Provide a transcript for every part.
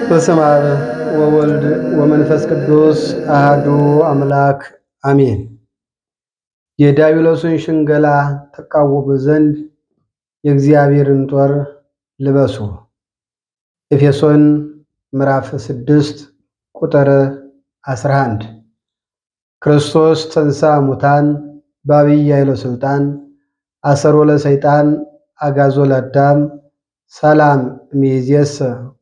በስመ አብ ወወልድ ወመንፈስ ቅዱስ አህዱ አምላክ አሜን። የዲያብሎስን ሽንገላ ተቃወሙ ዘንድ የእግዚአብሔርን ጦር ልበሱ። ኤፌሶን ምዕራፍ 6 ቁጥር 11። ክርስቶስ ተንሥአ እሙታን በዐቢይ ኃይለ ሥልጣን አሰሮ ለሰይጣን አግዓዞ ለአዳም ሰላም እምይእዜሰ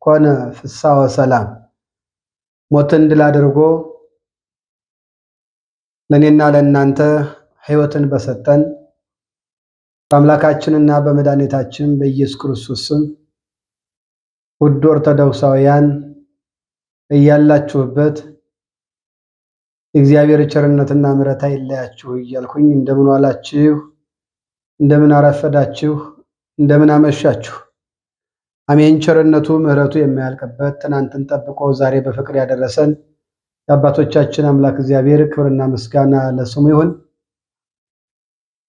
ኮነ ፍስሐ ወሰላም። ሞትን ድል አድርጎ ለእኔና ለእናንተ ሕይወትን በሰጠን በአምላካችንና በመድኃኒታችን በኢየሱስ ክርስቶስ ስም ውድ ኦርቶዶክሳውያን እያላችሁበት የእግዚአብሔር ቸርነትና ምሕረት አይለያችሁ እያልኩኝ እንደምን ዋላችሁ፣ እንደምን አረፈዳችሁ፣ እንደምን አመሻችሁ። አሜን። ቸርነቱ ምሕረቱ የማያልቅበት ትናንትን ጠብቆ ዛሬ በፍቅር ያደረሰን የአባቶቻችን አምላክ እግዚአብሔር ክብርና ምስጋና ለስሙ ይሁን።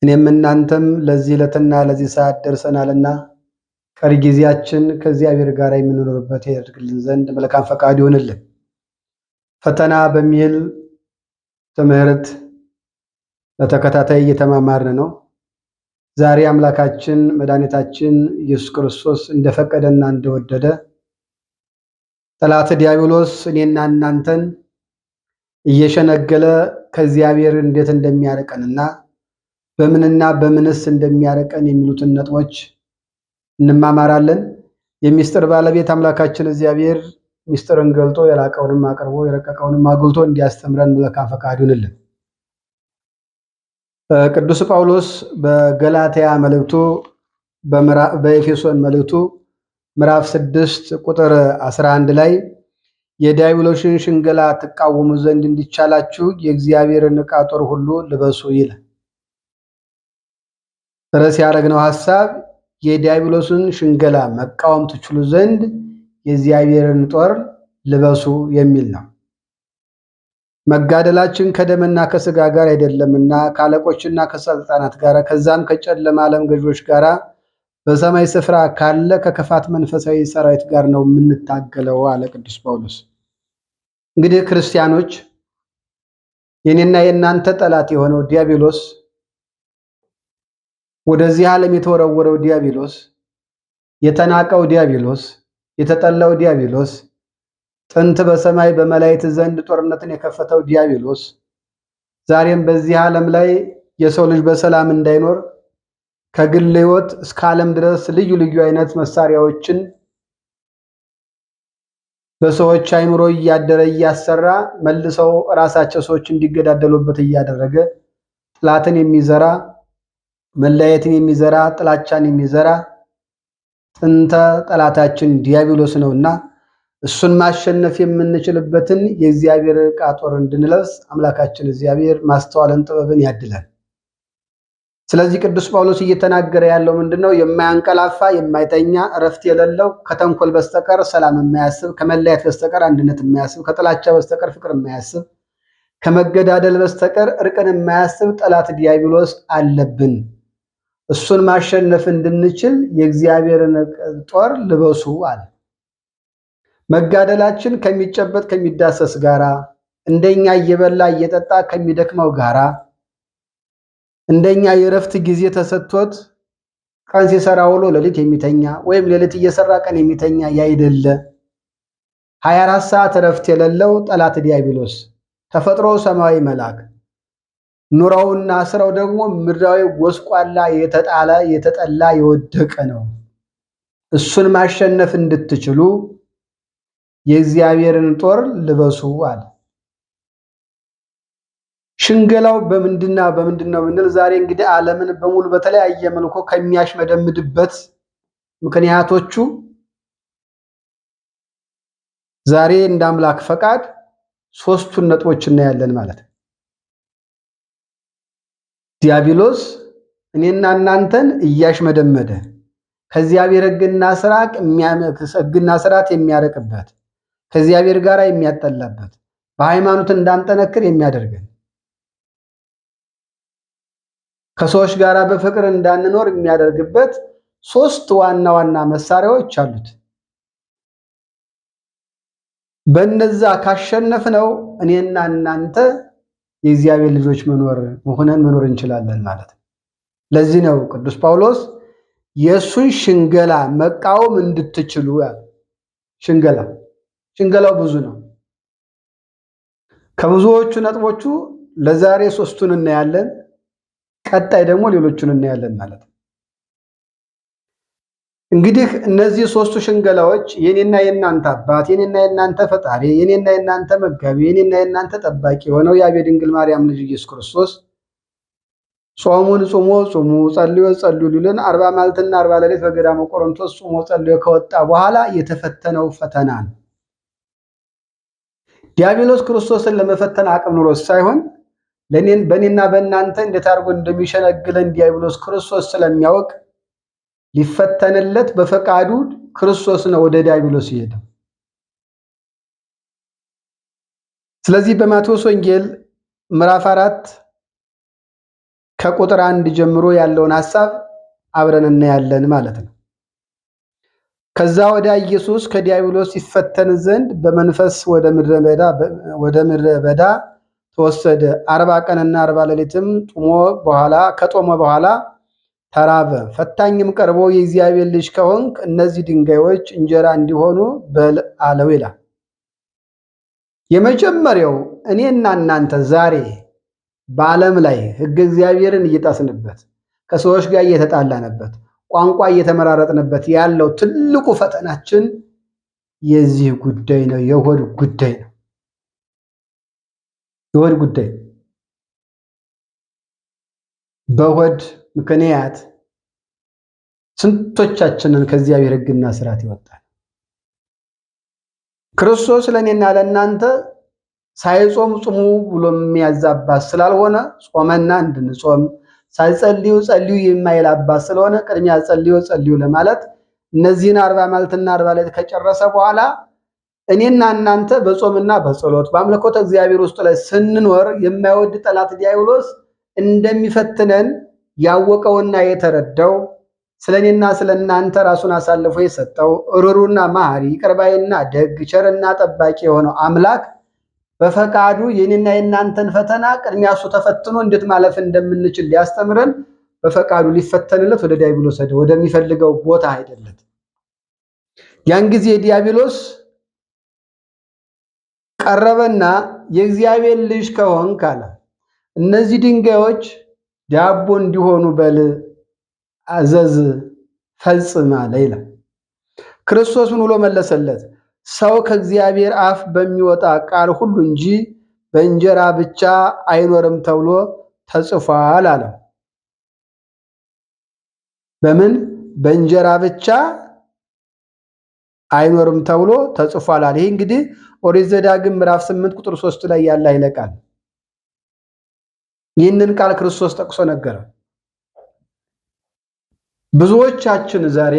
እኔም እናንተም ለዚህ ዕለትና ለዚህ ሰዓት ደርሰናልና ቀሪ ጊዜያችን ከእግዚአብሔር ጋር የምንኖርበት ያደርግልን ዘንድ መልካም ፈቃድ ይሁንልን። ፈተና በሚል ትምህርት ለተከታታይ እየተማማርን ነው። ዛሬ አምላካችን መድኃኒታችን ኢየሱስ ክርስቶስ እንደፈቀደና እንደወደደ ጠላት ዲያብሎስ እኔና እናንተን እየሸነገለ ከእግዚአብሔር እንዴት እንደሚያርቀንና በምንና በምንስ እንደሚያርቀን የሚሉትን ነጥቦች እንማማራለን። የሚስጥር ባለቤት አምላካችን እግዚአብሔር ሚስጥርን ገልጦ የላቀውንም አቅርቦ የረቀቀውንም አጉልቶ እንዲያስተምረን መልካም ፈቃድ ይሁንልን። ቅዱስ ጳውሎስ በገላትያ መልእክቱ በኤፌሶን መልእክቱ ምዕራፍ 6 ቁጥር 11 ላይ የዲያብሎስን ሽንገላ ትቃወሙ ዘንድ እንዲቻላችሁ የእግዚአብሔርን ዕቃ ጦር ሁሉ ልበሱ ይላል። ርዕስ ያደረግነው ሐሳብ የዲያብሎስን ሽንገላ መቃወም ትችሉ ዘንድ የእግዚአብሔርን ጦር ልበሱ የሚል ነው። መጋደላችን ከደምና ከሥጋ ጋር አይደለምና ከአለቆችና ከሥልጣናት ጋር ከዛም ከጨለማ ዓለም ገዦች ጋር በሰማይ ስፍራ ካለ ከክፋት መንፈሳዊ ሰራዊት ጋር ነው የምንታገለው አለ ቅዱስ ጳውሎስ። እንግዲህ ክርስቲያኖች የኔና የእናንተ ጠላት የሆነው ዲያብሎስ፣ ወደዚህ ዓለም የተወረወረው ዲያብሎስ፣ የተናቀው ዲያብሎስ፣ የተጠላው ዲያብሎስ፣ ጥንት በሰማይ በመላእክት ዘንድ ጦርነትን የከፈተው ዲያብሎስ ዛሬም በዚህ ዓለም ላይ የሰው ልጅ በሰላም እንዳይኖር ከግል ሕይወት እስከ ዓለም ድረስ ልዩ ልዩ አይነት መሳሪያዎችን በሰዎች አይምሮ እያደረ እያሰራ መልሰው ራሳቸው ሰዎች እንዲገዳደሉበት እያደረገ ጥላትን የሚዘራ መለያየትን የሚዘራ ጥላቻን የሚዘራ ጥንተ ጠላታችን ዲያብሎስ ነውና እሱን ማሸነፍ የምንችልበትን የእግዚአብሔር ዕቃ ጦር እንድንለብስ አምላካችን እግዚአብሔር ማስተዋልን ጥበብን ያድላል። ስለዚህ ቅዱስ ጳውሎስ እየተናገረ ያለው ምንድነው? የማያንቀላፋ የማይተኛ እረፍት የሌለው ከተንኮል በስተቀር ሰላም የማያስብ ከመለያየት በስተቀር አንድነት የማያስብ ከጥላቻ በስተቀር ፍቅር የማያስብ ከመገዳደል በስተቀር እርቅን የማያስብ ጠላት ዲያብሎስ አለብን። እሱን ማሸነፍ እንድንችል የእግዚአብሔርን ጦር ልበሱ አለ። መጋደላችን ከሚጨበጥ ከሚዳሰስ ጋራ እንደኛ እየበላ እየጠጣ ከሚደክመው ጋራ እንደኛ የእረፍት ጊዜ ተሰጥቶት ቀን ሲሰራ ውሎ ሌሊት የሚተኛ ወይም ሌሊት እየሰራ ቀን የሚተኛ ያይደለ 24 ሰዓት እረፍት የሌለው ጠላት ዲያብሎስ ተፈጥሮ ሰማያዊ መልአክ ኑሮውና ስራው ደግሞ ምድራዊ ጎስቋላ የተጣለ የተጠላ የወደቀ ነው። እሱን ማሸነፍ እንድትችሉ የእግዚአብሔርን ጦር ልበሱ አለ። ሽንገላው በምንድነው ብንል ዛሬ እንግዲህ ዓለምን በሙሉ በተለያየ መልኩ ከሚያሽመደምድበት ምክንያቶቹ ዛሬ እንደ አምላክ ፈቃድ ሶስቱን ነጥቦች እናያለን ማለት ነው። ዲያብሎስ እኔና እናንተን እያሽመደመደ ከእግዚአብሔር ሕግና ስርዓት የሚያርቅበት ከእግዚአብሔር ጋር የሚያጠላበት በሃይማኖት እንዳንጠነክር የሚያደርገን ከሰዎች ጋር በፍቅር እንዳንኖር የሚያደርግበት ሶስት ዋና ዋና መሳሪያዎች አሉት። በእነዛ ካሸነፍነው እኔና እናንተ የእግዚአብሔር ልጆች መኖር እንችላለን ማለት ነው። ለዚህ ነው ቅዱስ ጳውሎስ የእሱን ሽንገላ መቃወም እንድትችሉ ያለ። ሽንገላው ብዙ ነው። ከብዙዎቹ ነጥቦቹ ለዛሬ ሶስቱን እናያለን። ቀጣይ ደግሞ ሌሎቹን እናያለን ማለት ነው። እንግዲህ እነዚህ ሶስቱ ሽንገላዎች የኔና የናንተ አባት፣ የኔና የናንተ ፈጣሪ፣ የኔና የናንተ መጋቢ፣ የኔና የናንተ ጠባቂ የሆነው የአብ ድንግል ማርያም ልጅ ኢየሱስ ክርስቶስ ጾሙን ጾሞ ጾሙ ጸልዮ ጸልዩ ሊልን 40 መዓልትና 40 ሌሊት በገዳመ ቆሮንቶስ ጾሞ ጸልዮ ከወጣ በኋላ የተፈተነው ፈተና ነው። ዲያብሎስ ክርስቶስን ለመፈተን አቅም ኑሮት ሳይሆን በእኔና በእናንተ እንዴት አድርጎ እንደሚሸነግለን ዲያብሎስ ክርስቶስ ስለሚያውቅ ሊፈተንለት በፈቃዱ ክርስቶስ ነው ወደ ዲያብሎስ ይሄደው። ስለዚህ በማቴዎስ ወንጌል ምዕራፍ 4 ከቁጥር 1 ጀምሮ ያለውን ሐሳብ አብረን እናያለን ማለት ነው። ከዛ ወዲያ ኢየሱስ ከዲያብሎስ ይፈተን ዘንድ በመንፈስ ወደ ምድረ በዳ ተወሰደ። 40 ቀንና 40 ሌሊትም ከጦመ በኋላ ተራበ። ፈታኝም ቀርቦ የእግዚአብሔር ልጅ ከሆንክ እነዚህ ድንጋዮች እንጀራ እንዲሆኑ በል አለው ይላል። የመጀመሪያው እኔና እናንተ ዛሬ በዓለም ላይ ሕግ እግዚአብሔርን እየጣስንበት ከሰዎች ጋር እየተጣላንበት ቋንቋ እየተመራረጥንበት ያለው ትልቁ ፈተናችን የዚህ ጉዳይ ነው። የሆድ ጉዳይ ነው። የሆድ ጉዳይ በሆድ ምክንያት ስንቶቻችንን ከእግዚአብሔር ሕግና ስርዓት ይወጣል። ክርስቶስ ለእኔና ለእናንተ ሳይጾም ጹሙ ብሎ የሚያዛባት ስላልሆነ ጾመና እንድንጾም፣ ሳይጸልዩ ጸልዩ የማይል አባት ስለሆነ ቅድሚያ ጸልዩ ለማለት እነዚህን 40 መዓልትና 40 ሌሊት ከጨረሰ በኋላ እኔና እናንተ በጾምና በጸሎት በአምልኮተ እግዚአብሔር ውስጥ ላይ ስንኖር የማይወድ ጠላት ዲያብሎስ እንደሚፈትነን ያወቀውና የተረዳው ስለኔና ስለናንተ ራሱን አሳልፎ የሰጠው ርሩና መሐሪ ቅርባይና ደግ ቸርና ጠባቂ የሆነው አምላክ በፈቃዱ የኔና የናንተን ፈተና ቅድሚያ እሱ ተፈትኖ እንዴት ማለፍ እንደምንችል ሊያስተምረን በፈቃዱ ሊፈተንለት ወደ ዲያብሎስ ሄደ። ወደሚፈልገው ቦታ አይደለም። ያን ጊዜ ዲያብሎስ ቀረበና የእግዚአብሔር ልጅ ከሆንክ አለ እነዚህ ድንጋዮች ዳቦ እንዲሆኑ በል አዘዝ ፈጽም አለ ይላል። ክርስቶስ ምን ብሎ መለሰለት? ሰው ከእግዚአብሔር አፍ በሚወጣ ቃል ሁሉ እንጂ በእንጀራ ብቻ አይኖርም ተብሎ ተጽፏል አለ። በምን በእንጀራ ብቻ አይኖርም ተብሎ ተጽፏል አለ። ይሄ እንግዲህ ኦሪት ዘዳግም ምዕራፍ 8 ቁጥር 3 ላይ ያለ ኃይለ ቃል ይህንን ቃል ክርስቶስ ጠቅሶ ነገረ። ብዙዎቻችን ዛሬ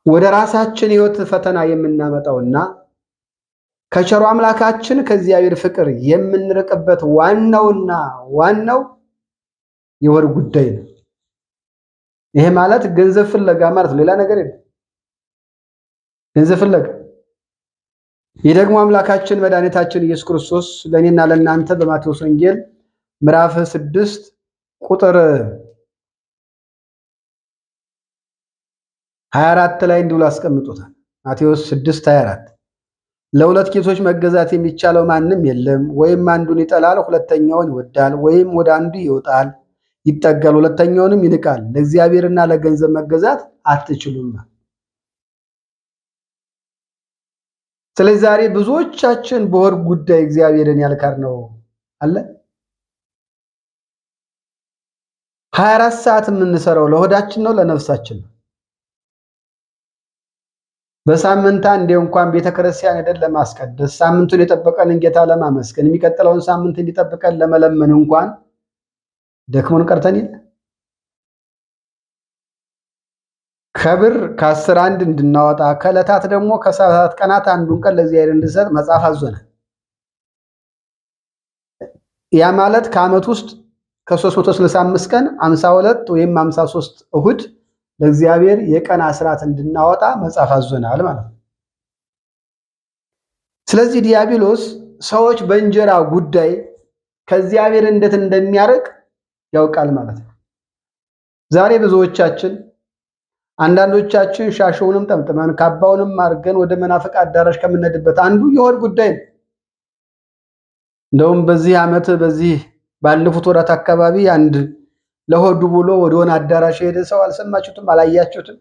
ወደ ራሳችን ሕይወት ፈተና የምናመጣውና ከቸሩ አምላካችን ከእግዚአብሔር ፍቅር የምንርቅበት ዋናው የሆድ ጉዳይ ነው። ይሄ ማለት ገንዘብ ፍለጋ ማለት ሌላ ነገር የለም። ገንዘብ ፍለጋ ይህ ደግሞ አምላካችን መድኃኒታችን ኢየሱስ ክርስቶስ ለእኔና ለእናንተ በማቴዎስ ወንጌል ምዕራፍ 6 ቁጥር 24 ላይ እንዲሁ አስቀምጦታል። ማቴዎስ 6:24 ለሁለት ጌቶች መገዛት የሚቻለው ማንም የለም። ወይም አንዱን ይጠላል፣ ሁለተኛውን ይወዳል፣ ወይም ወደ አንዱ ይወጣል ይጠጋል፣ ሁለተኛውንም ይንቃል። ለእግዚአብሔርና ለገንዘብ መገዛት አትችሉም። ስለዚህ ዛሬ ብዙዎቻችን በሆድ ጉዳይ እግዚአብሔርን ያልካድነው አለ። 24 ሰዓት የምንሰራው ለሆዳችን ነው ለነፍሳችን ነው? በሳምንት አንዴ እንኳን ቤተክርስቲያን ሄደን ለማስቀደስ ሳምንቱን የጠበቀንን ጌታ ለማመስገን የሚቀጥለውን ሳምንት እንዲጠብቀን ለመለመን እንኳን ደክሞን ቀርተን ይል ከብር ከ10 አንድ እንድናወጣ ከዕለታት ደግሞ ከሰባት ቀናት አንዱን ቀን ለእግዚአብሔር እንድንሰጥ መጽሐፍ አዞናል። ያ ማለት ከዓመት ውስጥ ከ365 ቀን 52 ወይም 53 እሁድ ለእግዚአብሔር የቀን አስራት እንድናወጣ መጽሐፍ አዞናል ማለት ነው። ስለዚህ ዲያብሎስ ሰዎች በእንጀራ ጉዳይ ከእግዚአብሔር እንዴት እንደሚያርቅ ያውቃል ማለት ነው። ዛሬ ብዙዎቻችን አንዳንዶቻችን ሻሸውንም ጠምጥመን ካባውንም አድርገን ወደ መናፍቅ አዳራሽ ከምንሄድበት አንዱ የሆድ ጉዳይ ነው። እንደውም በዚህ ዓመት በዚህ ባለፉት ወራት አካባቢ አንድ ለሆዱ ብሎ ወደሆነ አዳራሽ የሄደ ሰው አልሰማችሁትም? አላያችሁትም?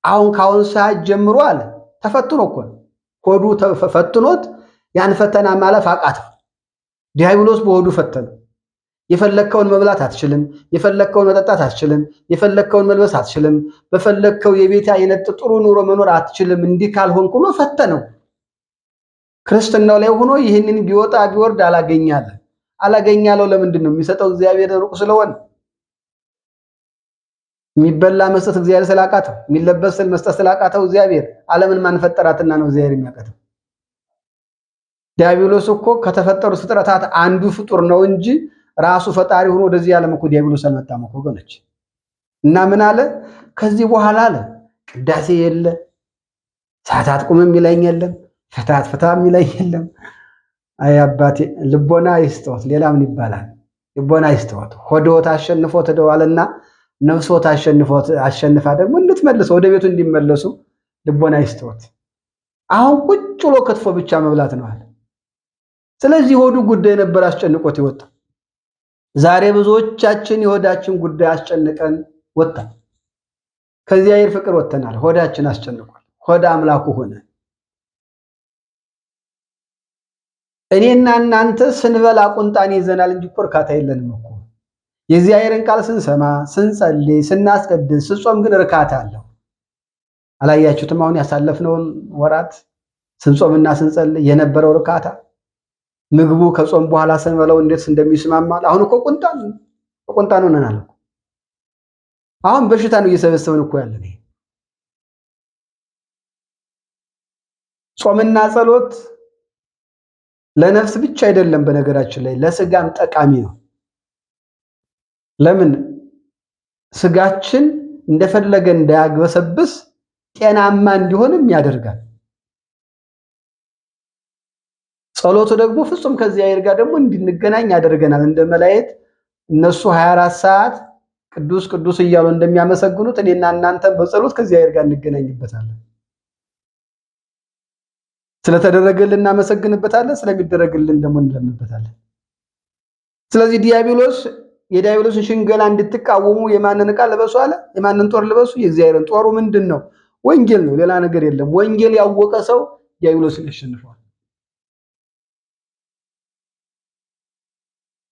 አሁን ካሁን ሰዓት ጀምሮ አለ ተፈትኖ እኮ ሆዱ ፈትኖት ያን ፈተና ማለፍ አቃተው። ዲያብሎስ በሆዱ ፈተነ። የፈለከውን መብላት አትችልም፣ የፈለከውን መጠጣት አትችልም፣ የፈለከውን መልበስ አትችልም፣ በፈለከው የቤት አይነት ጥሩ ኑሮ መኖር አትችልም፣ እንዲህ ካልሆንክ ብሎ ፈተነው። ክርስትናው ላይ ሆኖ ይህንን ቢወጣ ቢወርድ አላገኛለው። ለምንድን ነው? የሚሰጠው እግዚአብሔር ሩቅ ስለሆነ፣ የሚበላ መስጠት እግዚአብሔር ስላቃተው፣ የሚለበስ መስጠት ስላቃተው እግዚአብሔር ዓለምን ማን ፈጠራትና ነው እግዚአብሔር የሚያቀተው? ዲያብሎስ እኮ ከተፈጠሩት ፍጥረታት አንዱ ፍጡር ነው እንጂ ራሱ ፈጣሪ ሆኖ ወደዚህ ዓለም እኮ ዲያብሎስ አልመጣም እኮ ወገኖች። እና ምን አለ? ከዚህ በኋላ አለ ቅዳሴ የለ፣ ሰዓታት ቁም የሚለኝ የለም፣ ፍታት ፍታ የሚለኝ የለም። አይ አባቴ ልቦና ይስጠዎት። ሌላ ምን ይባላል? ልቦና ይስጠዎት። ሆዶት አሸንፎት ደዋልና ነፍሶት አሸንፋ ደግሞ እንድትመለሰው ወደ ቤቱ እንዲመለሱ ልቦና ይስጠዎት። አሁን ቁጭ ብሎ ክትፎ ብቻ መብላት ነው አለ። ስለዚህ ሆዱ ጉዳይ ነበር አስጨንቆት ይወጣ። ዛሬ ብዙዎቻችን የሆዳችን ጉዳይ አስጨንቀን ወጣን። ከእግዚአብሔር ፍቅር ወጥተናል። ሆዳችን አስጨንቋል። ሆድ አምላኩ ሆነ። እኔና እናንተ ስንበላ ቁንጣን ይዘናል እንጂ እርካታ የለንም እኮ። የእግዚአብሔርን ቃል ስንሰማ፣ ስንጸልይ፣ ስናስቀድስ፣ ስንጾም ግን እርካታ አለው። አላያችሁትም? አሁን ያሳለፍነውን ወራት ስንጾምና ስንጸልይ የነበረው እርካታ ምግቡ ከጾም በኋላ ስንበላው እንዴት እንደሚስማማል። አሁን እኮ ቁንጣን ሆነናል። አሁን በሽታ ነው እየሰበሰብን እኮ ያለን። ጾምና ጸሎት ለነፍስ ብቻ አይደለም፣ በነገራችን ላይ ለስጋም ጠቃሚ ነው። ለምን? ስጋችን እንደፈለገ እንዳያግበሰብስ ጤናማ እንዲሆንም ያደርጋል። ጸሎቱ ደግሞ ፍጹም ከእግዚአብሔር ጋር ደግሞ እንድንገናኝ ያደርገናል። እንደ መላእክት እነሱ 24 ሰዓት ቅዱስ ቅዱስ እያሉ እንደሚያመሰግኑት እኔና እናንተ በጸሎት ከእግዚአብሔር ጋር እንገናኝበታለን። ስለተደረገልን እናመሰግንበታለን፣ ስለሚደረግልን ደግሞ እንለምንበታለን። ስለዚህ የዲያብሎስን ሽንገላ እንድትቃወሙ የማንን ዕቃ ልበሱ አለ? የማንን ጦር ልበሱ? የእግዚአብሔርን። ጦሩ ምንድን ነው? ወንጌል ነው፣ ሌላ ነገር የለም። ወንጌል ያወቀ ሰው ዲያብሎስን ያሸንፈዋል።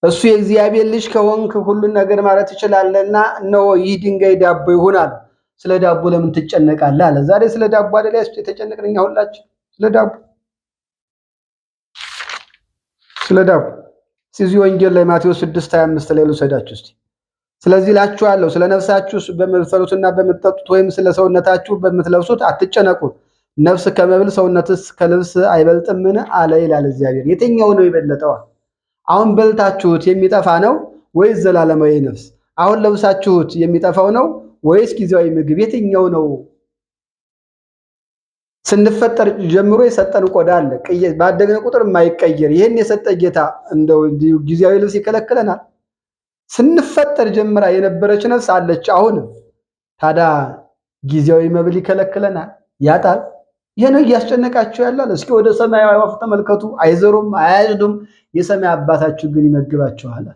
እሱ የእግዚአብሔር ልጅ ከሆንክ ሁሉን ነገር ማለት ትችላለህና እነሆ ይህ ድንጋይ ዳቦ ይሆናል። ስለ ዳቦ ለምን ትጨነቃለህ አለ። ዛሬ ስለ ዳቦ አይደል የተጨነቅን እኛ ሁላችን? ስለ ዳቦ እዚህ ወንጌል ላይ ማቴዎስ 6:25 ላይ ልውሰዳችሁ እስቲ። ስለዚህ እላችኋለሁ ስለ ነፍሳችሁ በምትበሉትና በምትጠጡት ወይም ስለ ሰውነታችሁ በምትለብሱት አትጨነቁ። ነፍስ ከመብል ሰውነትስ ከልብስ አይበልጥምን አለ ይላል እግዚአብሔር። የትኛው ነው የበለጠው? አሁን በልታችሁት የሚጠፋ ነው ወይስ ዘላለማዊ ነፍስ? አሁን ለብሳችሁት የሚጠፋው ነው ወይስ ጊዜያዊ ምግብ? የትኛው ነው? ስንፈጠር ጀምሮ የሰጠን ቆዳ አለ፣ ባደግን ቁጥር የማይቀየር። ይህን የሰጠ ጌታ እንደው ጊዜያዊ ልብስ ይከለክለናል? ስንፈጠር ጀምራ የነበረች ነፍስ አለች አሁንም። ታዲያ ጊዜያዊ መብል ይከለክለናል? ያጣል? ይሄ ነው እያስጨነቃችሁ ያላል። እስኪ ወደ ሰማያዊ አዕዋፍ ተመልከቱ። አይዘሩም፣ አያጭዱም፣ የሰማይ አባታችሁ ግን ይመግባችኋል።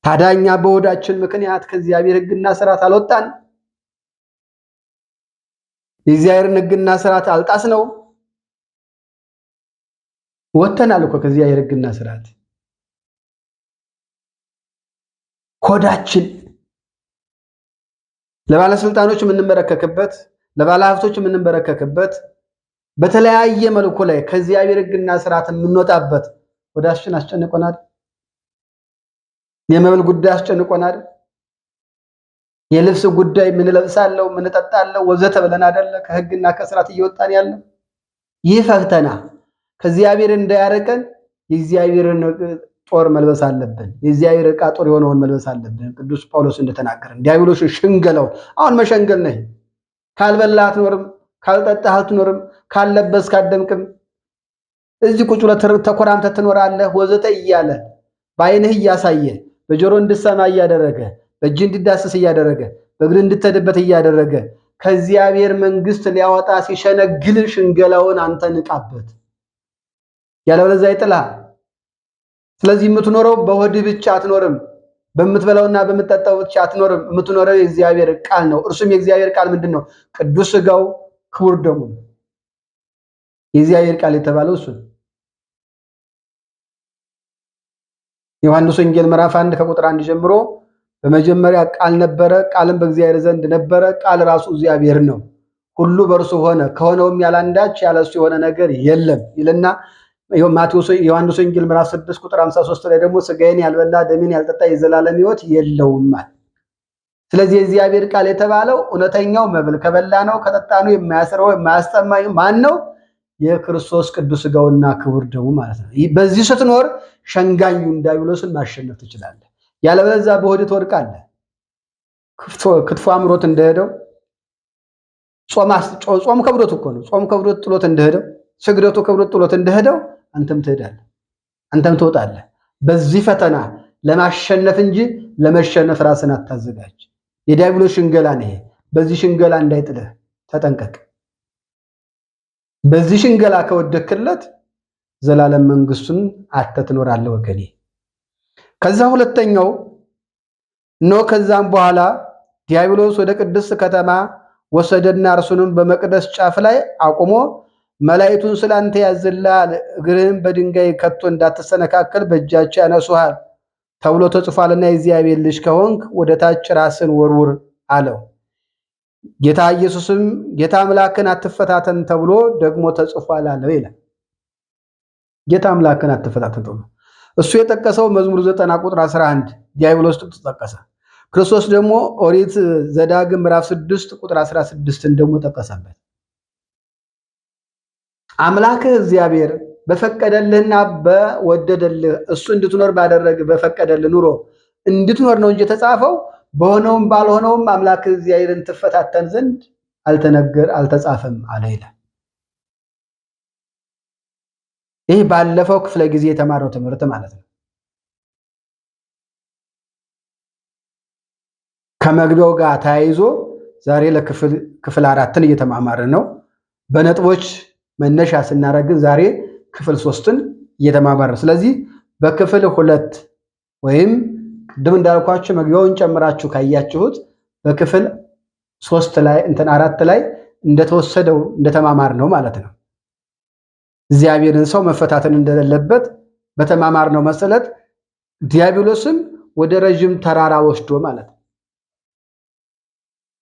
ታዲያ እኛ በሆዳችን ምክንያት ከእግዚአብሔር ሕግና ስርዓት አልወጣን? የእግዚአብሔርን ሕግና ስርዓት አልጣስ ነው? ወተናል እኮ ከዚያ የሕግና ስርዓት ሆዳችን ለባለስልጣኖች የምንበረከክበት ለባለሀብቶች የምንበረከክበት በተለያየ መልኩ ላይ ከእግዚአብሔር ሕግና ስርዓት የምንወጣበት ሆዳችን አስጨንቆናል። የመብል ጉዳይ አስጨንቆናል። የልብስ ጉዳይ ምን ለብሳለሁ ምን ጠጣለሁ ወዘተ ብለን አይደለ ከሕግና ከስርዓት እየወጣን ያለ። ይህ ፈተና ከእግዚአብሔር እንዳያረቀን የእግዚአብሔርን ጦር መልበስ አለብን። የእግዚአብሔር ዕቃ ጦር የሆነውን መልበስ አለብን። ቅዱስ ጳውሎስ እንደተናገረ ዲያብሎስ ሽንገላው አሁን መሸንገል ነው። ካልበላህ አትኖርም፣ ካልጠጣህ አትኖርም፣ ካልለበስክ አትደምቅም፣ እዚህ ቁጭ ብለህ ተኮራምተህ ትኖራለህ ወዘተ እያለ በዓይንህ እያሳየ በጆሮ እንድትሰማ እያደረገ በእጅ እንድዳስስ እያደረገ በእግር እንድትሄድበት እያደረገ ከእግዚአብሔር መንግስት ሊያወጣ ሲሸነግል ሽንገላውን አንተ ንቃበት፣ ያለበለዚያ ይጥልሃል። ስለዚህ የምትኖረው በሆድህ ብቻ አትኖርም፣ በምትበላውና በምትጠጣው ብቻ አትኖርም። የምትኖረው የእግዚአብሔር ቃል ነው። እርሱም የእግዚአብሔር ቃል ምንድን ነው? ቅዱስ ሥጋው ክቡር ደሙ። የእግዚአብሔር ቃል የተባለው እሱ ዮሐንስ ወንጌል ምዕራፍ 1 ከቁጥር 1 ጀምሮ በመጀመሪያ ቃል ነበረ፣ ቃልም በእግዚአብሔር ዘንድ ነበረ፣ ቃል ራሱ እግዚአብሔር ነው። ሁሉ በእርሱ ሆነ፣ ከሆነውም ያላንዳች ያለሱ የሆነ ነገር የለም ይልና ዮሐንስ ወንጌል ምዕራፍ 6 ቁጥር 53 ላይ ደግሞ ሥጋዬን ያልበላ ደሜን ያልጠጣ የዘላለም ሕይወት የለውም። ስለዚህ የእግዚአብሔር ቃል የተባለው እውነተኛው መብል ከበላ ነው ከጠጣ ነው የማያስረው የማያስጠማ ማን ነው? የክርስቶስ ቅዱስ ሥጋውና ክቡር ደሙ ማለት ነው። በዚህ ስትኖር ሸንጋኙን ዲያብሎስን ማሸነፍ ትችላለህ። ያለበለዚያ በሆድ ትወድቃለህ። ክትፎ አምሮት እንደሄደው ጾም ከብዶት እኮ ነው። ጾም ከብዶት ጥሎት እንደሄደው ስግደቱ ከብዶት ጥሎት እንደሄደው አንተም ትሄዳለህ፣ አንተም ትወጣለህ። በዚህ ፈተና ለማሸነፍ እንጂ ለመሸነፍ ራስን አታዘጋጅ። የዲያብሎስ ሽንገላ ነው። በዚህ ሽንገላ እንዳይጥልህ ተጠንቀቅ። በዚህ ሽንገላ ከወደክለት ዘላለም መንግስቱን አጥተህ ትኖራለህ ወገኔ። ከዛ ሁለተኛው ነው። ከዛም በኋላ ዲያብሎስ ወደ ቅድስት ከተማ ወሰደና እርሱንም በመቅደስ ጫፍ ላይ አቁሞ መላእክቱን ስላንተ ያዝልሃል፣ እግርህን በድንጋይ ከቶ እንዳትሰነካከል በእጃቸው ያነሱሃል ተብሎ ተጽፏልና የእግዚአብሔር ልጅ ከሆንክ ወደ ታች ራስን ወርውር አለው። ጌታ ኢየሱስም ጌታ አምላክን አትፈታተን ተብሎ ደግሞ ተጽፏል አለው ይላል። ጌታ አምላክን አትፈታተን ተብሎ እሱ የጠቀሰው መዝሙር 90 ቁጥር 11 ዲያብሎስ ተጠቀሰ። ክርስቶስ ደግሞ ኦሪት ዘዳግም ምዕራፍ 6 ቁጥር 16ን ደግሞ ጠቀሰበት። አምላክህ እግዚአብሔር በፈቀደልህና በወደደልህ እሱ እንድትኖር ባደረግ በፈቀደልህ ኑሮ እንድትኖር ነው እንጂ የተጻፈው በሆነውም ባልሆነውም አምላክህ እግዚአብሔርን ትፈታተን ዘንድ አልተጻፈም አለ ይላል። ይህ ባለፈው ክፍለ ጊዜ የተማረው ትምህርት ማለት ነው። ከመግቢያው ጋር ተያይዞ ዛሬ ለክፍል 4ን እየተማማርን ነው። በነጥቦች መነሻ ስናደርግ ዛሬ ክፍል 3ን እየተማማርን። ስለዚህ በክፍል 2 ወይም ቅድም እንዳልኳችሁ መግቢያውን ጨምራችሁ ካያችሁት በክፍል 3 ላይ 4 ላይ እንደተወሰደው እንደተማማር ነው ማለት ነው። እግዚአብሔርን ሰው መፈታተን እንደሌለበት በተማማር ነው መሰረት ዲያብሎስም ወደ ረጅም ተራራ ወስዶ ማለት ነው።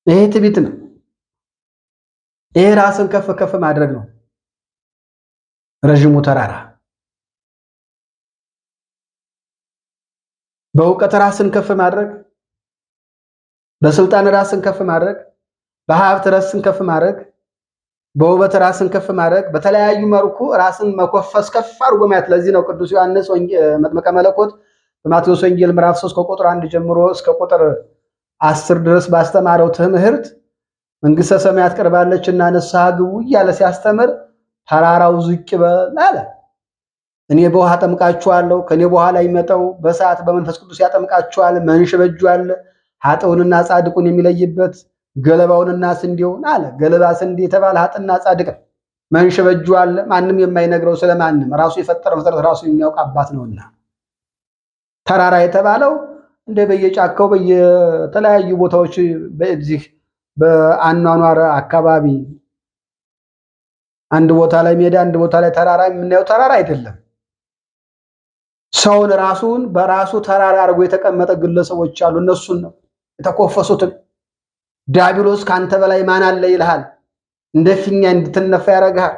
ይሄ ትዕቢት ነው። ይሄ ራስን ከፍ ከፍ ማድረግ ነው። ረጅሙ ተራራ በእውቀት ራስን ከፍ ማድረግ፣ በስልጣን ራስን ከፍ ማድረግ፣ በሀብት ራስን ከፍ ማድረግ፣ በውበት ራስን ከፍ ማድረግ፣ በተለያዩ መልኩ ራስን መኮፈስ ከፍ አድርጎ ማየት። ለዚህ ነው ቅዱስ ዮሐንስ መጥምቀ መለኮት በማቴዎስ ወንጌል ምዕራፍ 3 ከቁጥር 1 ጀምሮ እስከ ቁጥር 10 ድረስ ባስተማረው ትምህርት መንግስተ ሰማያት ቀርባለችና ንስሐ ግቡ እያለ ሲያስተምር ተራራው ዝቅ ይበል አለ። እኔ በውሃ አጠምቃችኋለሁ፣ ከኔ በኋላ ይመጣው በእሳት በመንፈስ ቅዱስ ያጠምቃችኋል። መንሽ በእጁ አለ፣ ኃጥኡንና ጻድቁን የሚለይበት ገለባውንና ስንዴውን አለ። ገለባ ስንዴ የተባለ ኃጥእና ጻድቅ መንሽ በእጁ አለ። ማንም የማይነግረው ስለማንም ራሱ የፈጠረው ፍጥረት ራሱ የሚያውቅ አባት ነውና። ተራራ የተባለው እንደ በየጫካው በየተለያዩ ቦታዎች በዚህ በአኗኗር አካባቢ አንድ ቦታ ላይ ሜዳ አንድ ቦታ ላይ ተራራ የምናየው ተራራ አይደለም። ሰውን ራሱን በራሱ ተራራ አድርጎ የተቀመጠ ግለሰቦች አሉ። እነሱን ነው የተኮፈሱትን። ዲያብሎስ ካንተ በላይ ማን አለ ይልሃል። እንደ ፊኛ እንድትነፋ ያደርግሃል።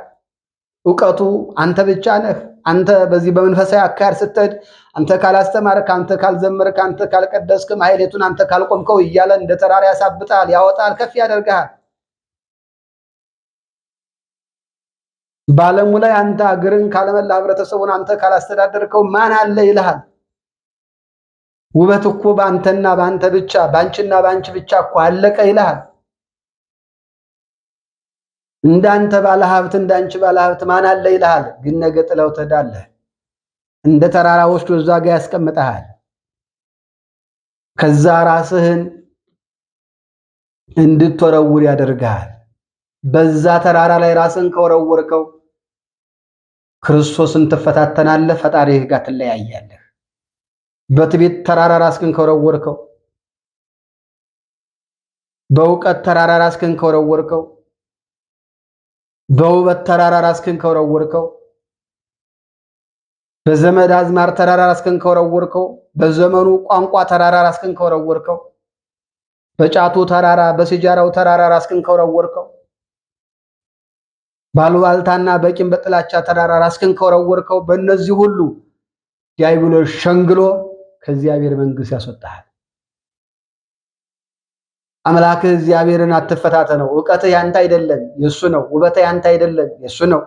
እውቀቱ አንተ ብቻ ነህ። አንተ በዚህ በመንፈሳዊ አካሄድ ስትሄድ አንተ ካላስተማርክ፣ አንተ ካልዘመርክ፣ አንተ ካልቀደስክ፣ ማህሌቱን አንተ ካልቆምከው እያለ እንደ ተራራ ያሳብጣል፣ ያወጣል፣ ከፍ ያደርግሃል። በዓለሙ ላይ አንተ አገርን ካለመላ ህብረተሰቡን አንተ ካላስተዳደርከው ማን አለ ይልሃል። ውበት እኮ በአንተና በአንተ ብቻ በአንቺና በአንቺ ብቻ እኮ አለቀ ይልሃል። እንዳንተ ባለ ሀብት እንዳንቺ ባለ ሀብት ማን አለ ይልሃል። ግን ነገ ጥለው ትሄዳለህ። እንደ ተራራ ወስዶ እዛ ጋር ያስቀምጠሃል። ከዛ ራስህን እንድትወረውር ያደርግሃል። በዛ ተራራ ላይ ራስህን ከወረወርከው ክርስቶስን ትፈታተናለህ፣ ፈጣሪህ ጋር ትለያያለህ። በትዕቢት ተራራ ራስህን ከወረወርከው፣ በእውቀት ተራራ ራስህን ከወረወርከው፣ በውበት ተራራ ራስህን ከወረወርከው፣ በዘመድ አዝማር ተራራ ራስህን ከወረወርከው፣ በዘመኑ ቋንቋ ተራራ ራስህን ከወረወርከው፣ በጫቱ ተራራ በሲጃራው ተራራ ራስህን ከወረወርከው፣ ባሉባልታና በቂም በጥላቻ ተራራ ራስህን ከወረወርከው፣ በእነዚህ ሁሉ ዲያብሎስ ሸንግሎ ከእግዚአብሔር መንግሥት ያስወጣሃል። አምላክህ እግዚአብሔርን አትፈታተነው። እውቀትህ ያንተ አይደለም፣ የሱ ነው። ውበትህ ያንተ አይደለም፣ የሱ ነው።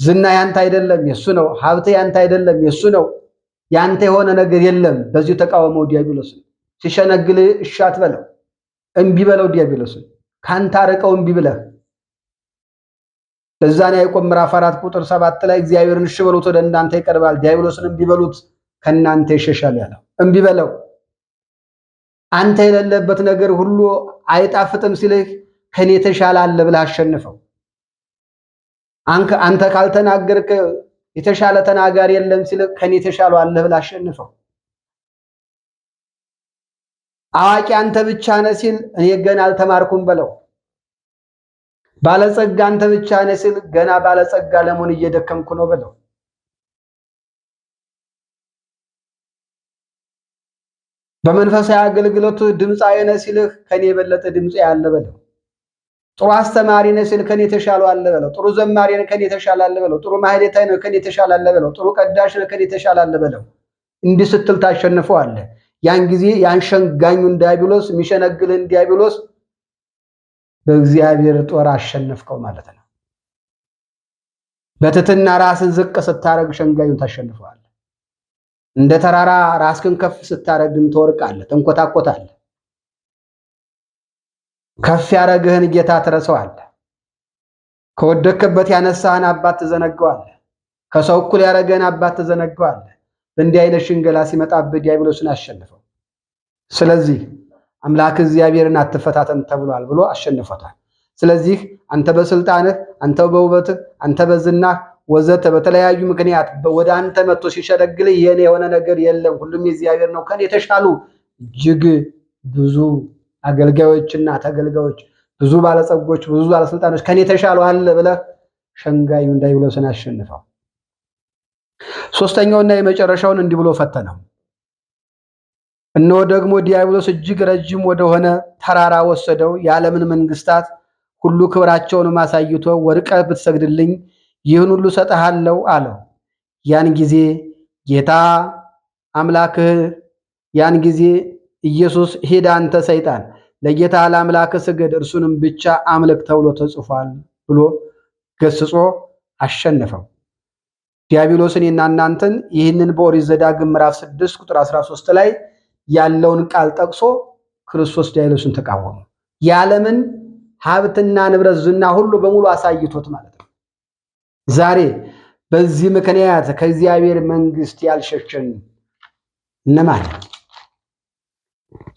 ዝና ያንተ አይደለም፣ የሱ ነው። ሀብትህ ያንተ አይደለም፣ የሱ ነው። ያንተ የሆነ ነገር የለም። በዚሁ ተቃወመው ዲያብሎስን። ሲሸነግልህ እሺ አትበለው፣ እምቢ በለው። ዲያብሎስን ካንተ አርቀው እምቢ ብለህ ለዛ ነው ያዕቆብ ምዕራፍ 4 ቁጥር 7 ላይ እግዚአብሔርን እሺ በሉት ወደ እናንተ ይቀርባል፣ ዲያብሎስን እምቢ በሉት ከእናንተ ይሸሻል ያለው። እምቢ በለው። አንተ የሌለበት ነገር ሁሉ አይጣፍጥም ሲልህ ከኔ የተሻለ አለ ብለህ አሸንፈው። አንተ ካልተናገርክ የተሻለ ተናጋሪ የለም ሲልህ ከኔ የተሻለ አለ ብለህ አሸንፈው። አዋቂ አንተ ብቻ ነህ ሲል እኔ ገና አልተማርኩም በለው። ባለጸጋ አንተ ብቻ ነህ ሲል ገና ባለጸጋ ለመሆን እየደከምኩ ነው በለው። በመንፈሳዊ አገልግሎት ድምፃዊ ነህ ሲልህ ከኔ የበለጠ ድምፃዊ አለ በለው። ጥሩ አስተማሪ ነህ ሲል ከኔ የተሻለ አለ በለው። ጥሩ ዘማሪ ነህ ከኔ የተሻለ አለ በለው። ጥሩ ማህሌታይ ነህ ከኔ የተሻለ አለ በለው። ጥሩ ቀዳሽ ነህ ከኔ የተሻለ አለ በለው። እንዲህ ስትል ታሸንፈዋለህ። ያን ጊዜ ያን ሸንጋኙን ዲያብሎስ የሚሸነግልህን ዲያብሎስ በእግዚአብሔር ጦር አሸነፍከው ማለት ነው። በትህትና ራስን ዝቅ ስታረግ ሸንጋዩን ታሸንፈዋለህ። እንደ ተራራ ራስህን ከፍ ስታረግ ግን ትወርቃለህ፣ ትንኮታኮታለህ። ከፍ ያረግህን ጌታ ትረሳዋለህ። ከወደቅክበት ያነሳህን አባት ትዘነጋዋለህ። ከሰው እኩል ያረገህን አባት ትዘነጋዋለህ። በእንዲህ አይነት ሽንገላ ሲመጣብህ ዲያብሎስን አሸንፈው። ስለዚህ አምላክ እግዚአብሔርን አትፈታተን ተብሏል ብሎ አሸንፎታል። ስለዚህ አንተ በስልጣንህ፣ አንተ በውበትህ፣ አንተ በዝናህ ወዘተ በተለያዩ ምክንያት ወደ አንተ መጥቶ ሲሸነግልህ የኔ የሆነ ነገር የለም ሁሉም የእግዚአብሔር ነው፣ ከኔ የተሻሉ እጅግ ብዙ አገልጋዮችና ተገልጋዮች፣ ብዙ ባለጸጎች፣ ብዙ ባለስልጣኖች ከኔ የተሻሉ አለ ብለህ ሸንጋዩ ዲያብሎስን አሸንፈው። ሶስተኛውና የመጨረሻውን እንዲህ ብሎ ፈተነው። እነሆ ደግሞ ዲያብሎስ እጅግ ረጅም ወደሆነ ተራራ ወሰደው፣ የዓለምን መንግስታት ሁሉ ክብራቸውን አሳይቶ ወድቀህ ብትሰግድልኝ ይህን ሁሉ ሰጥሃለሁ አለው። ያን ጊዜ ጌታ አምላክህ ያን ጊዜ ኢየሱስ ሂድ አንተ ሰይጣን ለጌታ ለአምላክህ ስገድ እርሱንም ብቻ አምልክ ተብሎ ተጽፏል ብሎ ገስጾ አሸነፈው። ዲያብሎስን እና እናንተን ይህንን በኦሪት ዘዳግም ምዕራፍ 6 ቁጥር 13 ላይ ያለውን ቃል ጠቅሶ ክርስቶስ ዲያብሎስን ተቃወመ። የዓለምን ሀብትና ንብረት ዝና ሁሉ በሙሉ አሳይቶት ማለት ነው። ዛሬ በዚህ ምክንያት ከእግዚአብሔር መንግስት ያልሸሸን እነማን?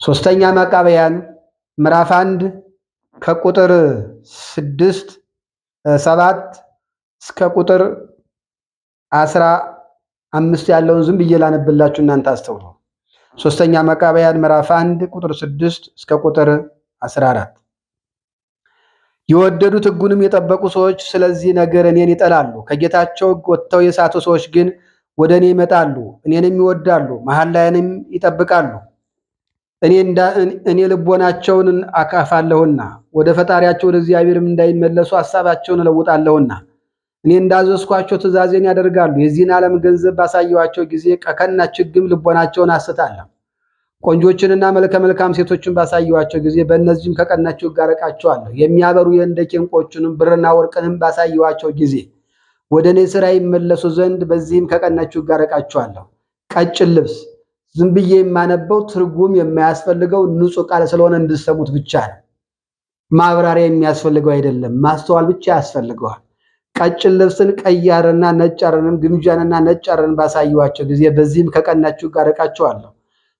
ሶስተኛ መቃብያን ምዕራፍ 1 ከቁጥር 7 እስከ ቁጥር 15 ያለውን ዝም ብዬ ላነብላችሁ እናንተ አስተውሉ። ሶስተኛ መቃብያን ምዕራፍ 1 ቁጥር 6 እስከ ቁጥር 14 የወደዱት ሕጉንም የጠበቁ ሰዎች ስለዚህ ነገር እኔን ይጠላሉ። ከጌታቸው ሕግ ወጥተው የሳቱ ሰዎች ግን ወደ እኔ ይመጣሉ፣ እኔንም ይወዳሉ፣ መሐላዬንም ይጠብቃሉ። እኔ ልቦናቸውን አካፋለሁና ወደ ፈጣሪያቸው ወደ እግዚአብሔርም እንዳይመለሱ ሐሳባቸውን እለውጣለሁና እኔ እንዳዘዝኳቸው ትእዛዜን ያደርጋሉ። የዚህን ዓለም ገንዘብ ባሳየኋቸው ጊዜ ከከናች ሕግም ልቦናቸውን አስታለሁ። ቆንጆችንና መልከ መልካም ሴቶችን ባሳየኋቸው ጊዜ በእነዚህም ከቀናቸው ሕግ አርቃቸዋለሁ። የሚያበሩ የህንደኬ ዕንቁዎችንም ብርና ወርቅንም ባሳየኋቸው ጊዜ ወደ እኔ ሥራ ይመለሱ ዘንድ በዚህም ከቀናቸው ሕግ አርቃቸዋለሁ። ቀጭን ልብስ ዝም ብዬ የማነበው ትርጉም የማያስፈልገው ንጹሕ ቃል ስለሆነ እንድሰሙት ብቻ ነው። ማብራሪያ የሚያስፈልገው አይደለም፣ ማስተዋል ብቻ ያስፈልገዋል። ቀጭን ልብስን ቀይ ሐርና ነጭ ሐርንም ግምጃንና ነጭ ሐርን ባሳየኋቸው ጊዜ በዚህም ከቀናችሁ ሕግ አርቃቸዋለሁ።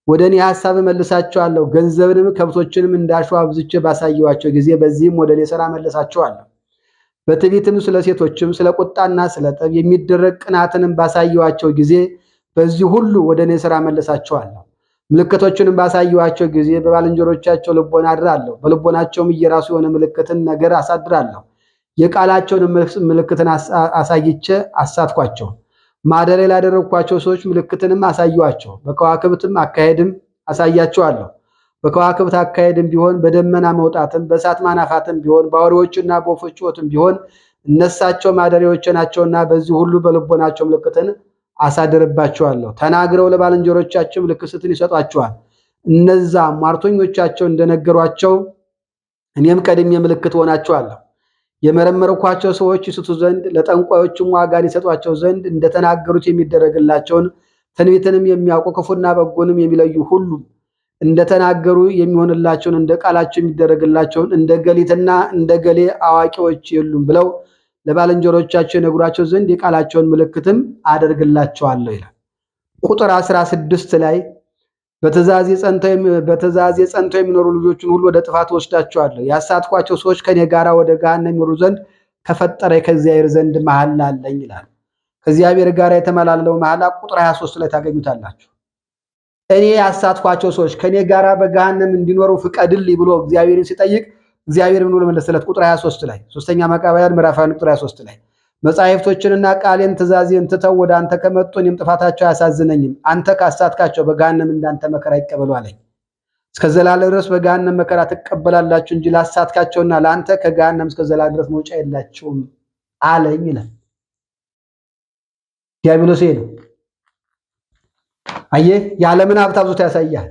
ወደ እኔ ሐሳብ መልሳቸዋለሁ። ገንዘብንም ከብቶችንም እንዳሸዋ አብዝቼ ባሳየኋቸው ጊዜ በዚህም ወደ እኔ ሥራ መልሳቸዋለሁ። በትዕቢትም ስለ ሴቶችም ስለ ቁጣና ስለ ጠብ የሚደረግ ቅናትንም ባሳየኋቸው ጊዜ በዚህ ሁሉ ወደ እኔ ሥራ መልሳቸዋለሁ። ምልክቶችንም ባሳየኋቸው ጊዜ በባልንጀሮቻቸው ልቦና አድራለሁ። በልቦናቸውም እየራሱ የሆነ ምልክትን ነገር አሳድራለሁ። የቃላቸውን ምልክትን አሳይቼ አሳትኳቸው። ማደሪያ ላደረግኳቸው ሰዎች ምልክትንም አሳየኋቸው። በከዋክብትም አካሄድም አሳያቸዋለሁ። በከዋክብት አካሄድም ቢሆን በደመና መውጣትም በእሳት ማናፋትም ቢሆን በአውሬዎችና በወፎች ጩኸትም ቢሆን እነሳቸው ማደሪያዎቼ ናቸውና በዚህ ሁሉ በልቦናቸው ምልክትን አሳድርባቸዋለሁ። ተናግረው ለባልንጀሮቻቸው ምልክትን ይሰጧቸዋል። እነዛ ሟርተኞቻቸው እንደነገሯቸው እኔም ቀድሜ ምልክት ሆናቸዋለሁ። የመረመርኳቸው ሰዎች ይስቱ ዘንድ ለጠንቋዮችም ዋጋን ይሰጧቸው ዘንድ እንደተናገሩት የሚደረግላቸውን ትንቢትንም የሚያውቁ ክፉና በጎንም የሚለዩ ሁሉም እንደተናገሩ የሚሆንላቸውን እንደ ቃላቸው የሚደረግላቸውን እንደ ገሊትና እንደ ገሌ አዋቂዎች የሉም ብለው ለባልንጀሮቻቸው የነግሯቸው ዘንድ የቃላቸውን ምልክትም አደርግላቸዋለሁ ይላል። ቁጥር 16 ላይ በትእዛዜ ጸንተው የሚኖሩ ልጆችን ሁሉ ወደ ጥፋት ወስዳቸዋለሁ። ያሳትኳቸው ሰዎች ከኔ ጋር ወደ ገሃነም ይወርዱ ዘንድ ከፈጠረ ከእግዚአብሔር ዘንድ መሐላ አለኝ ይላል። ከእግዚአብሔር ጋር የተመላለለው መሐላ ቁጥር 23 ላይ ታገኙታላችሁ። እኔ ያሳትኳቸው ሰዎች ከኔ ጋር በገሃነም እንዲኖሩ ፍቀድልኝ ብሎ እግዚአብሔርን ሲጠይቅ እግዚአብሔር ምን ብሎ መለሰለት? ቁጥር 23 ላይ ሶስተኛ መቃብያን ምዕራፍ 1 ቁጥር 23 ላይ መጻሕፍቶችንና ቃሌን ትእዛዜን ትተው ወደ አንተ ከመጡ እኔም ጥፋታቸው አያሳዝነኝም። አንተ ካሳትካቸው በገሃነም እንዳንተ መከራ ይቀበሉ አለኝ። እስከ ዘላለም ድረስ በገሃነም መከራ ትቀበላላችሁ እንጂ ላሳትካቸውና ለአንተ ከገሃነም እስከ ዘላለም ድረስ መውጫ የላቸውም አለኝ ይላል። ዲያብሎስ ነው። አየህ፣ የዓለምን ሀብት አብዝቶ ያሳያል።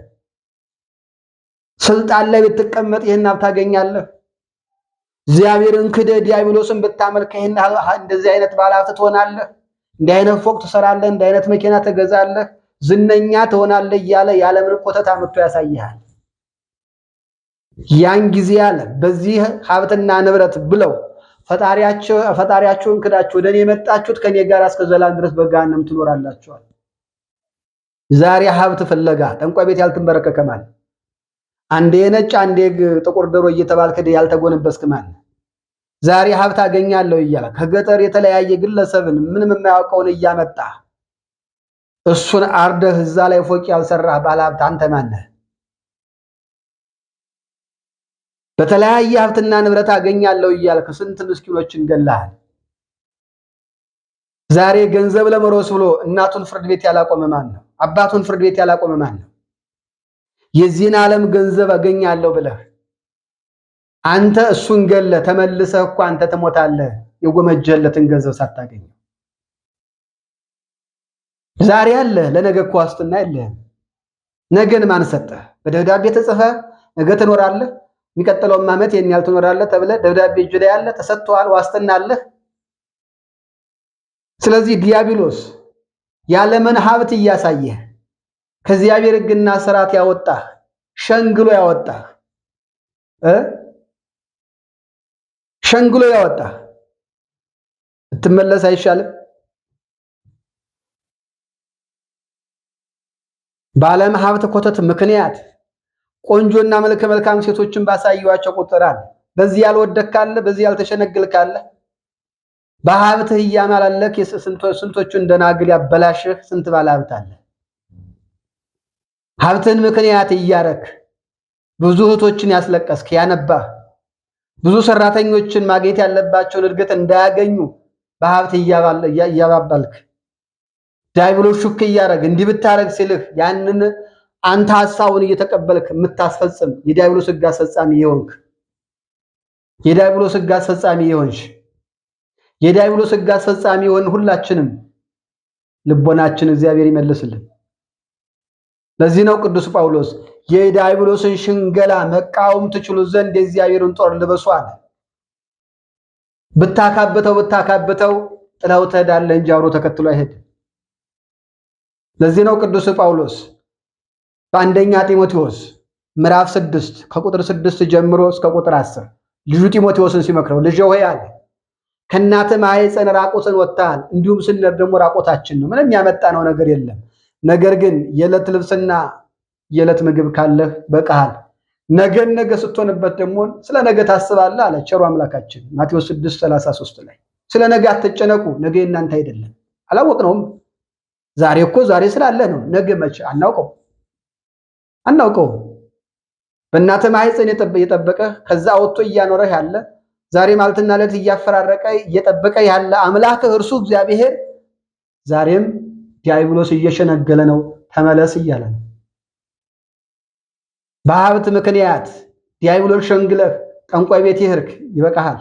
ስልጣን ላይ ብትቀመጥ ይህን ሀብት ታገኛለህ። እግዚአብሔርን ክደህ ዲያብሎስን ብታመልክ ይህን እንደዚህ አይነት ባለሀብት ትሆናለህ፣ እንዲህ አይነት ፎቅ ትሰራለህ፣ እንዲህ አይነት መኪና ትገዛለህ፣ ዝነኛ ትሆናለህ እያለ የዓለምን ኮተት አምጥቶ ያሳይሃል። ያን ጊዜ አለ በዚህ ሀብትና ንብረት ብለው ፈጣሪያቸውን ክዳችሁ ወደ እኔ የመጣችሁት ከኔ ጋር እስከ ዘላለም ድረስ በገሃነም ትኖራላችኋል። ዛሬ ሀብት ፍለጋ ጠንቋይ ቤት ያልተንበረከከ ማለት አንዴ ነጭ አንዴ ጥቁር ዶሮ እየተባልክ ያልተጎነበስክ ማለት ዛሬ ሀብት አገኛለሁ እያለ ከገጠር የተለያየ ግለሰብን ምንም የማያውቀውን እያመጣ እሱን አርደህ እዛ ላይ ፎቅ ያልሰራህ ባለሀብት አንተ ማነህ? በተለያየ ሀብትና ንብረት አገኛለሁ እያልክ ስንት ምስኪኖችን ገላሃል። ዛሬ ገንዘብ ለመሮስ ብሎ እናቱን ፍርድ ቤት ያላቆመ ማን ነው? አባቱን ፍርድ ቤት ያላቆመ ማን ነው? የዚህን ዓለም ገንዘብ አገኛለሁ ብለህ አንተ እሱን ገለ ተመልሰህ እኮ አንተ ትሞታለህ፣ የጎመጀለትን ገንዘብ ሳታገኝ። ዛሬ አለ ለነገ እኮ ዋስትና የለህም። ነገን ማን ሰጠህ? በደብዳቤ ተጽፈህ ነገ ትኖራለህ፣ የሚቀጥለውም ዓመት ይሄን ያህል ትኖራለህ ተብለህ ደብዳቤ እጅ ላይ ያለ ተሰጥቷል፣ ዋስትና አለህ። ስለዚህ ዲያብሎስ የዓለምን ሀብት እያሳየህ ከእግዚአብሔር ሕግና ስርዓት ያወጣህ ሸንግሎ ያወጣህ እትመለስ አይሻልም? በዓለም ሀብት ኮተት ምክንያት ቆንጆና መልከ መልካም ሴቶችን ባሳየዋቸው ቁጥር አለ በዚህ ያልወደካለ በዚህ ያልተሸነገልካለ በሀብትህ እያማላለክ ስንቶቹ እንደናግል ያበላሽህ ስንት ባለ ሀብት አለ። ሀብትን ምክንያት እያረክ ብዙ እህቶችን ያስለቀስክ ያነባህ ብዙ ሰራተኞችን ማግኘት ያለባቸውን እድገት እንዳያገኙ በሀብት እያባባልክ ዲያብሎስ ሹክ እያደረገ እንዲህ ብታረግ ሲልህ ያንን አንተ ሐሳቡን እየተቀበልክ የምታስፈጽም የዲያብሎስ ሕግ አስፈጻሚ ይሆንክ የዲያብሎስ ሕግ አስፈጻሚ ይሆንሽ የዲያብሎስ ሕግ አስፈጻሚ ይሆን ሁላችንም ልቦናችን እግዚአብሔር ይመልስልን። ለዚህ ነው ቅዱስ ጳውሎስ የዲያብሎስን ሽንገላ መቃወም ትችሉ ዘንድ የእግዚአብሔርን ጦር ልበሱ አለ። ብታካብተው ጥላው ትሄዳለህ እንጂ አብሮ ተከትሎ አይሄድም። ለዚህ ነው ቅዱስ ጳውሎስ በአንደኛ ጢሞቴዎስ ምዕራፍ 6 ከቁጥር 6 ጀምሮ እስከ ቁጥር 10 ልጁ ጢሞቴዎስን ሲመክረው ልጄ ሆይ አለ ከእናትህ ማኅፀን ራቁትን ወጥተሃል፣ እንዲሁም ስንኖር ደግሞ ራቆታችን ነው። ምንም ያመጣነው ነገር የለም። ነገር ግን የዕለት ልብስና የዕለት ምግብ ካለህ በቃሃል። ነገ ስትሆንበት ደግሞ ስለ ነገ ታስባለህ አለ ቸሩ አምላካችን ማቴዎስ 6:33 ላይ። ስለ ነገ አትጨነቁ፣ ነገ እናንተ አይደለም። አላወቅነውም። ዛሬ እኮ ዛሬ ስላለ ነው። ነገ መቼ አናውቀውም። በእናትህ ማኅፀን የጠበቀህ ከዛ ወጥቶ እያኖረህ ያለ ዛሬ ማልትና ሌሊት እያፈራረቀ እየጠበቀ ያለ አምላክህ እርሱ እግዚአብሔር ዛሬም ዲያብሎስ እየሸነገለ ነው፣ ተመለስ እያለ ነው። በሀብት ምክንያት ዲያብሎስ ሸንግለህ ጠንቋይ ቤት ይሄርክ ይበቃሃል።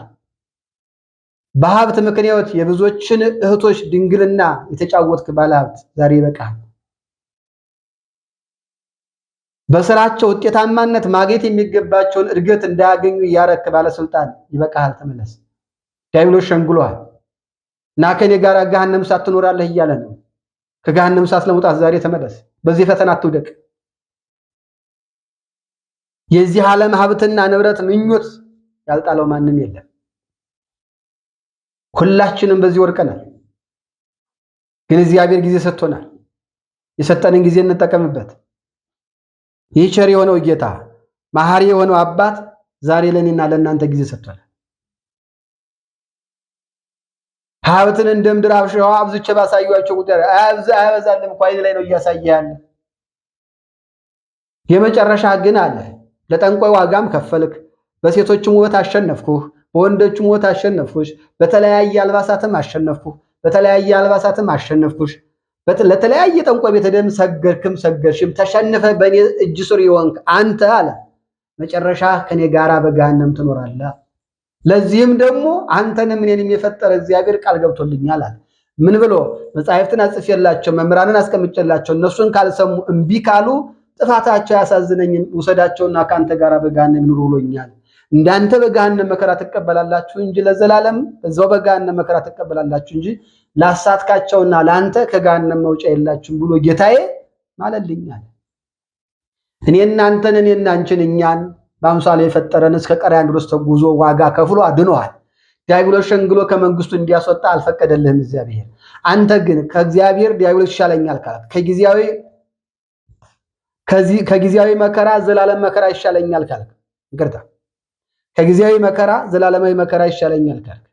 በሀብት ምክንያት የብዙዎችን እህቶች ድንግልና የተጫወትክ ባለሀብት ዛሬ ይበቃሃል። በስራቸው ውጤታማነት ማግኘት የሚገባቸውን እድገት እንዳያገኙ ያረክ ባለስልጣን ይበቃሃል፣ ተመለስ። ዲያብሎስ ሸንግሏል እና ከኔ ጋር ገሃነም እሳት ትኖራለህ እያለ ነው። ከገሃነም እሳት ለመውጣት ዛሬ ተመለስ። በዚህ ፈተና አትውደቅ። የዚህ ዓለም ሀብትና ንብረት ምኞት ያልጣለው ማንም የለም። ሁላችንም በዚህ ወድቀናል። ግን እግዚአብሔር ጊዜ ሰጥቶናል። የሰጠንን ጊዜ እንጠቀምበት። ይህ ቸር የሆነው ጌታ መሐሪ የሆነው አባት ዛሬ ለኔና ለእናንተ ጊዜ ሰጥቶናል። ሀብትን እንደ ምድር አብሽዋ አብዝቼ ባሳየኋቸው ቁጥር አያበዛልም እኮ አይን ላይ ነው እያሳየ ያለ። የመጨረሻ ግን አለ ለጠንቋይ ዋጋም ከፈልክ፣ በሴቶችም ውበት አሸነፍኩህ፣ በወንዶችም ውበት አሸነፍኩሽ፣ በተለያየ አልባሳትም አሸነፍኩህ፣ በተለያየ አልባሳትም አሸነፍኩሽ፣ ለተለያየ ጠንቋይ ቤተ ደም ሰገድክም ሰገድሽም፣ ተሸንፈ በእኔ እጅ ስር ይሆንክ አንተ አለ መጨረሻ ከኔ ጋራ በገሃነም ትኖራለህ። ለዚህም ደግሞ አንተንም እኔንም የፈጠረ እግዚአብሔር ቃል ገብቶልኛል አለ። ምን ብሎ? መጻሕፍትን አጽፌላቸው መምህራንን አስቀምጬላቸው እነሱን ካልሰሙ እምቢ ካሉ ጥፋታቸው ያሳዝነኝም ውሰዳቸውና ካንተ ጋር በገሃነም ኑሩ ብሎኛል። እንዳንተ በገሃነም መከራ ትቀበላላችሁ እንጂ ለዘላለም እዛው በገሃነም መከራ ትቀበላላችሁ እንጂ ላሳትካቸውና ላንተ ከገሃነም መውጫ የላችሁም ብሎ ጌታዬ ማለልኛል። እኔና አንቺን እኛን በአምሳሉ የፈጠረን እስከ ቀራንዮ ድረስ ተጉዞ ዋጋ ከፍሎ አድኖሃል። ዲያብሎስ ሸንግሎ ከመንግስቱ እንዲያስወጣ አልፈቀደልህም እግዚአብሔር። አንተ ግን ከእግዚአብሔር ዲያብሎስ ይሻለኛል ካልክ ከጊዜያዊ መከራ ዘላለም መከራ ይሻለኛል ካልክ ይቅርታ ከጊዜያዊ መከራ ዘላለማዊ መከራ ይሻለኛል ካልክ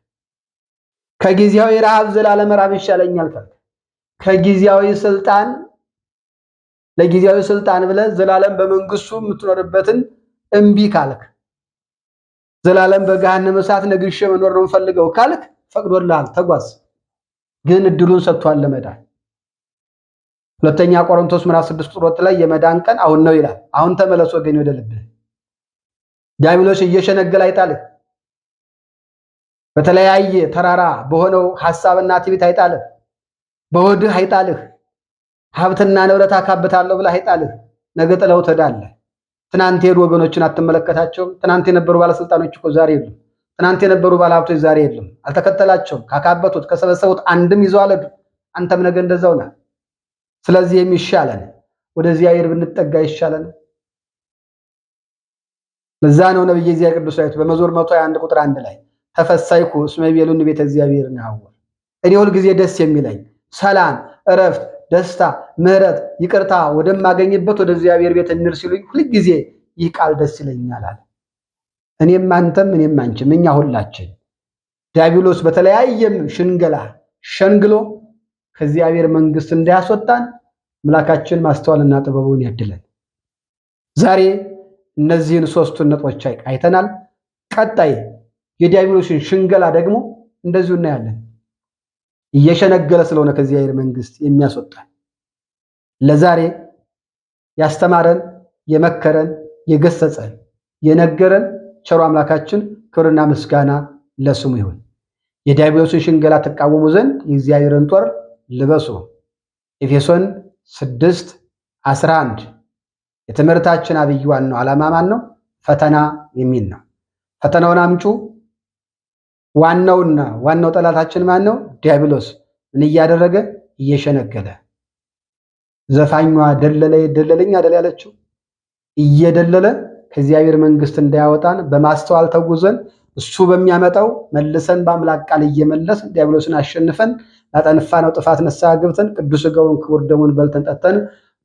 ከጊዜያዊ ረሃብ ዘላለም ረሃብ ይሻለኛል ካልክ ከጊዜያዊ ስልጣን ለጊዜያዊ ስልጣን ብለህ ዘላለም በመንግስቱ የምትኖርበትን እምቢ ካልክ ዘላለም በገሃነመ እሳት ነግሼ መኖር ነው የምፈልገው ካልክ ፈቅዶልሃል፣ ተጓዝ። ግን እድሉን ሰጥቷል ለመዳን። ሁለተኛ ቆሮንቶስ ምዕራፍ 6 ቁጥር 2 ላይ የመዳን ቀን አሁን ነው ይላል። አሁን ተመለስ ወገኔ ወደ ልብህ። ዲያብሎስ እየሸነገለ አይጣልህ። በተለያየ ተራራ በሆነው ሐሳብና ትዕቢት አይጣልህ። በሆድህ አይጣልህ። ሀብትና ንብረት አካብታለሁ ብለህ አይጣልህ። ነገ ጥለው ትሄዳለህ። ትናንት የሄዱ ወገኖችን አትመለከታቸውም? ትናንት የነበሩ ባለስልጣኖች እኮ ዛሬ የሉም። ትናንት የነበሩ ባለሀብቶች ዛሬ የሉም። አልተከተላቸውም። ካካበቱት ከሰበሰቡት አንድም ይዘው አልሄዱ። አንተም ነገ እንደዛው ነህ። ስለዚህ የሚሻለን ወደ እግዚአብሔር ብንጠጋ ይሻለን። ለዛ ነው ነብዩ እግዚአብሔር ቅዱስ ዳዊት በመዝሙር 121 ቁጥር 1 ላይ ተፈሳይኩ እስመ ይቤሉኒ ቤተ እግዚአብሔር ነው። እኔ ሁል ጊዜ ደስ የሚለኝ ሰላም፣ እረፍት፣ ደስታ፣ ምሕረት፣ ይቅርታ ወደማገኝበት ወደ እግዚአብሔር ቤት እንር ሲሉኝ ሁል ጊዜ ይህ ቃል ደስ ይለኛል አለ። እኔም አንተም እኔም አንቺም እኛ ሁላችን ዲያብሎስ በተለያየም ሽንገላ ሸንግሎ ከእግዚአብሔር መንግስት እንዳያስወጣን አምላካችን ማስተዋልና ጥበቡን ያድለን። ዛሬ እነዚህን ሶስቱን ነጥቦች አይተናል። ቀጣይ የዲያብሎስን ሽንገላ ደግሞ እንደዚሁ እናያለን። እየሸነገለ ስለሆነ ከእግዚአብሔር መንግስት የሚያስወጣን። ለዛሬ ያስተማረን የመከረን የገሰጸን የነገረን ቸሩ አምላካችን ክብርና ምስጋና ለስሙ ይሁን። የዲያብሎስን ሽንገላ ተቃወሙ ዘንድ የእግዚአብሔርን ጦር ልበሱ። ኤፌሶን 6:11 የትምህርታችን አብይ ዋናው ዓላማ ማን ነው? ፈተና የሚል ነው። ፈተናውን አምጩ ዋናው ጠላታችን ማን ነው? ዲያብሎስ። ምን እያደረገ? እየሸነገለ። ዘፋኟ ደለለኝ አይደል ያለችው? እየደለለ ከእግዚአብሔር መንግስት እንዳያወጣን በማስተዋል ተጉዘን እሱ በሚያመጣው መልሰን በአምላክ ቃል እየመለስን ዲያብሎስን አሸንፈን ላጠፋነው ጥፋት ንስሐ ገብተን ቅዱስ ሥጋውን ክቡር ደሙን በልተን ጠጥተን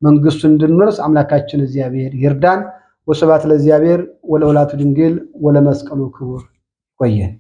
መንግስቱን እንድንወርስ አምላካችን እግዚአብሔር ይርዳን። ወስብሐት ለእግዚአብሔር ወለወላዲቱ ድንግል ወለመስቀሉ ክቡር። ይቆየን።